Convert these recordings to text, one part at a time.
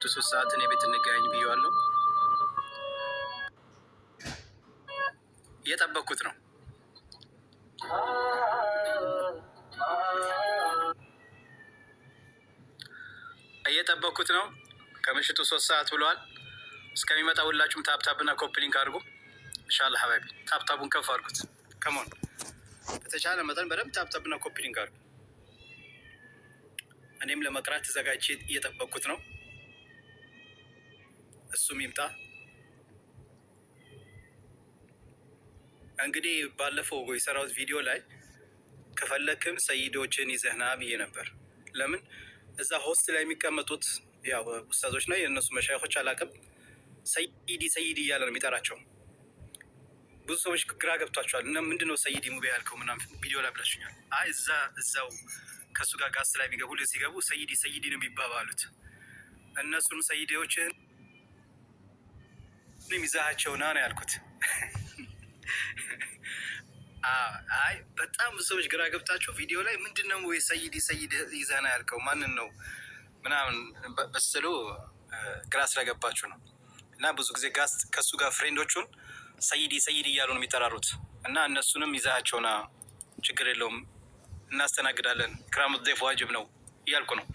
3 ሰዓት እኔ ቤት እንገናኝ ብየዋለሁ። እየጠበኩት ነው። እየጠበኩት ነው። ከምሽቱ 3 ሰዓት ብለዋል። እስከሚመጣ ሁላችሁም ታፕታፕና ኮፕሊንግ አድርጉ። ኢንሻአላህ ሀባይቢ ታፕታፑን ከፍ አድርጉት። ከሞን በተቻለ መጠን በደንብ ታፕታፕና ኮፕሊንግ አድርጉ። እኔም ለመቅራት ተዘጋጅቼ እየጠበኩት ነው። እሱም ይምጣ። እንግዲህ ባለፈው የሰራሁት ቪዲዮ ላይ ከፈለክም ሰይዶችን ይዘህና ብዬ ነበር። ለምን እዛ ሆስት ላይ የሚቀመጡት ያው ኡስታዞች ነው የእነሱ መሻይኾች አላውቅም፣ ሰይዲ ሰይዲ እያለ ነው የሚጠራቸው። ብዙ ሰዎች ግራ ገብቷቸዋል። እና ምንድነው ሰይዲ ሙቤ ያልከው ምናምን ቪዲዮ ላይ ብላችኛል። አይ እዛው ከእሱ ጋር ጋስ ላይ የሚገቡ ሲገቡ ሰይዲ ሰይዲ ነው የሚባባሉት። እነሱም ሰይዲዎችን ይዛቸው ና ነው ያልኩት። አይ በጣም ብዙ ሰዎች ግራ ገብታችሁ ቪዲዮ ላይ ምንድነው ወይ ሰይዲ ሰይዲ ይዘና ያልከው ማንን ነው ምናምን በስሉ ግራ ስለገባችሁ ነው። እና ብዙ ጊዜ ጋስ ከእሱ ጋር ፍሬንዶቹን ሰይዲ ሰይዲ እያሉ ነው የሚጠራሩት። እና እነሱንም ይዛቸውና ችግር የለውም እናስተናግዳለን፣ ክራሙ ዴፍ ዋጅብ ነው እያልኩ ነው።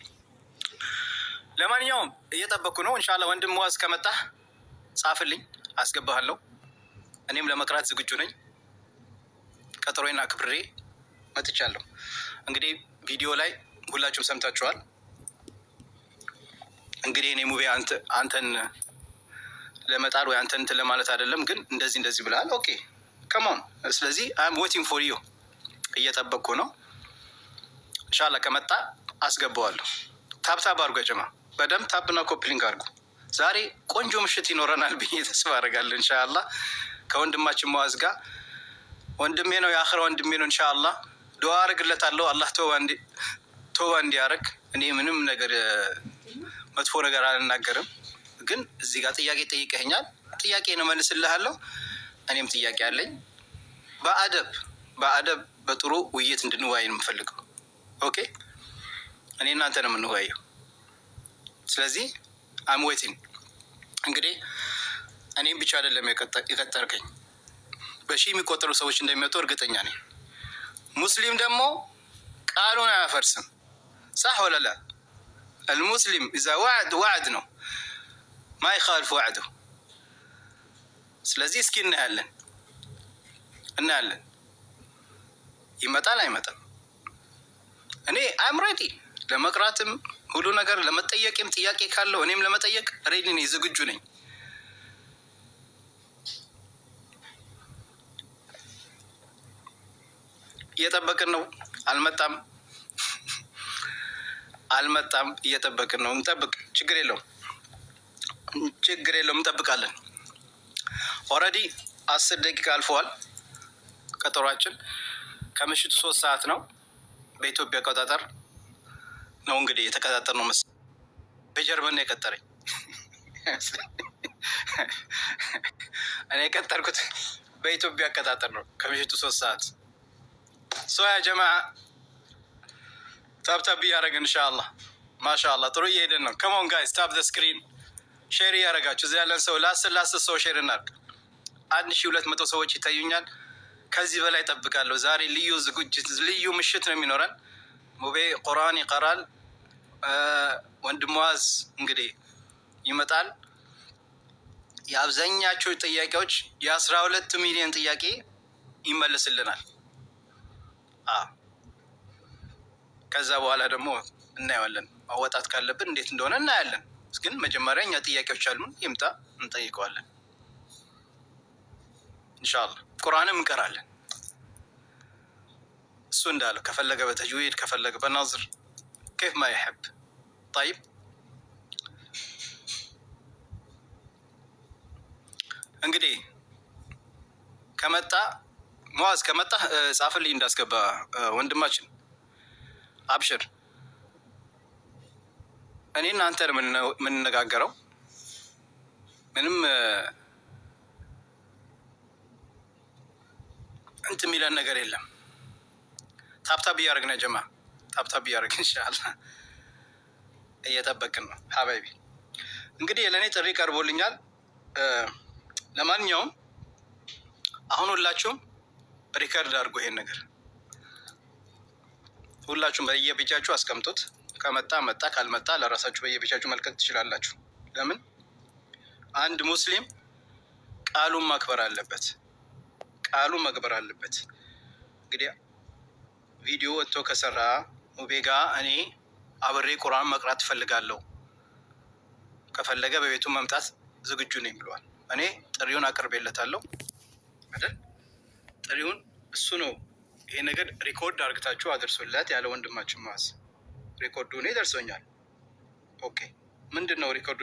ለማንኛውም እየጠበኩ ነው። ኢንሻአላህ ወንድም ዋዝ ከመጣ ጻፍልኝ፣ አስገባሃለሁ። እኔም ለመቅራት ዝግጁ ነኝ። ቀጠሮዬን አክብሬ መጥቻለሁ። እንግዲህ ቪዲዮ ላይ ሁላችሁም ሰምታችኋል። እንግዲህ እኔ ሙቤ አንተን ለመጣል ወይ አንተን እንትን ለማለት አይደለም፣ ግን እንደዚህ ብለሃል። ኦኬ ከሞን። ስለዚህ አም ዌቲንግ ፎር ዩ፣ እየጠበቅኩ ነው። ኢንሻአላህ ከመጣ አስገባዋለሁ። ታፕታፕ አድርጉ ጀማ፣ በደንብ ታፕና ኮፕሊንግ አድርጉ። ዛሬ ቆንጆ ምሽት ይኖረናል ብዬ ተስፋ አደርጋለሁ። ኢንሻአላህ ከወንድማችን መዋዝ ጋር፣ ወንድሜ ነው የአኺራ ወንድሜ ነው። ኢንሻአላህ ዱዓ አድርግለታለሁ፣ አላህ ተውባ እንዲያደርግ። እኔ ምንም ነገር መጥፎ ነገር አልናገርም፣ ግን እዚህ ጋር ጥያቄ ጠይቀኸኛል፣ ጥያቄ ነው መልስልሃለሁ። እኔም ጥያቄ አለኝ። በአደብ በጥሩ ውይይት እንድንወያይ ነው የምፈልገው። ኦኬ እኔ እናንተ ነው የምንወያየው። ስለዚህ አም ዌቲንግ። እንግዲህ እኔም ብቻ አይደለም የቀጠርከኝ፣ በሺህ የሚቆጠሩ ሰዎች እንደሚመጡ እርግጠኛ ነኝ። ሙስሊም ደግሞ ቃሉን አያፈርስም። ሳህ ወለላ المسلم إذا وعد وعد ነው ما يخالف وعده። ስለዚህ እስኪ እናያለን ይመጣል አይመጣም። እኔ አም ሬዲ ለመቅራትም ሁሉ ነገር ለመጠየቅም፣ ጥያቄ ካለው እኔም ለመጠየቅ ሬዲ ነኝ፣ ዝግጁ ነኝ። እየጠበቅን ነው። አልመጣም፣ እየጠበቅን ነው። እንጠብቅ፣ ችግር የለውም፣ እንጠብቃለን። ኦልሬዲ 10 ደቂቃ አልፈዋል። ቀጠሯችን ከምሽቱ 3 ሰዓት ነው በኢትዮጵያ አቆጣጠር ነው። እንግዲህ የተቀጣጠር ነው መሰለኝ። በጀርመን ነው የቀጠረኝ። እኔ የቀጠርኩት በኢትዮጵያ አቆጣጠር ነው ከምሽቱ 3 ሰዓት። ያ ጀማ ታፕታፕ እያደረግን ኢንሻአላህ ማሻአላህ ጥሩ እየሄድን ነው። ከሞን ጋይስ ታፕ ዘ ስክሪን፣ ሼር እያደረጋችሁ እዚህ ያለን ሰው ለ10 ሰው ሼር እናድርግ። 1200 ሰዎች ይታዩኛል። ከዚህ በላይ ጠብቃለሁ። ዛሬ ልዩ ዝግጅት፣ ልዩ ምሽት ነው የሚኖረን። ሙቤ ቁርአን ይቀራል። ወንድም ዋዝ እንግዲህ ይመጣል። የአብዛኛቸው ጥያቄዎች የ12 ሚሊዮን ጥያቄ ይመልስልናል። ከዛ በኋላ ደግሞ እናየዋለን። ማወጣት ካለብን እንዴት እንደሆነ እናያለን። ግን መጀመሪያ እኛ ጥያቄዎች አሉን፣ ይምጣ እንጠይቀዋለን። ኢንሻአላህ ቁርአንም እንቀራለን። እሱ እንዳለው ከፈለገ በተጅዊድ ከፈለገ በናዝር كيف ما يحب طيب። እንግዲህ ከመጣ ሙአዝ ከመጣ ጻፍልኝ እንዳስገባ ወንድማችን አብሽር። እኔ እናንተ የምንነጋገረው ምንም እንት የሚለን ነገር የለም። ታፕታፕ እያደረግን ጀማ፣ ታፕታፕ እያደረግን ኢንሻአላህ እየጠበቅን ነው ሀባይቢ። እንግዲህ ለእኔ ጥሪ ቀርቦልኛል። ለማንኛውም አሁን ሁላችሁም ሪከርድ አድርጎ ይሄን ነገር ሁላችሁም በየቤቻችሁ አስቀምጡት። ከመጣ መጣ፣ ካልመጣ ለራሳችሁ በየቤቻችሁ መልቀቅ ትችላላችሁ። ለምን አንድ ሙስሊም ቃሉን ማክበር አለበት። ቃሉን ማክበር አለበት። እንግዲህ ቪዲዮ ወጥቶ ከሰራ ሙቤጋ እኔ አብሬ ቁርአን መቅራት እፈልጋለሁ፣ ከፈለገ በቤቱ መምጣት ዝግጁ ነኝ ብለዋል። እኔ ጥሪውን አቅርቤለታለሁ አይደል? ጥሪውን እሱ ነው ይሄ ነገር ሪኮርድ አርግታችሁ አድርሶላት ያለ ወንድማችን ማዝ ሪኮርዱ እኔ ደርሶኛል። ኦኬ ምንድን ነው ሪኮርዱ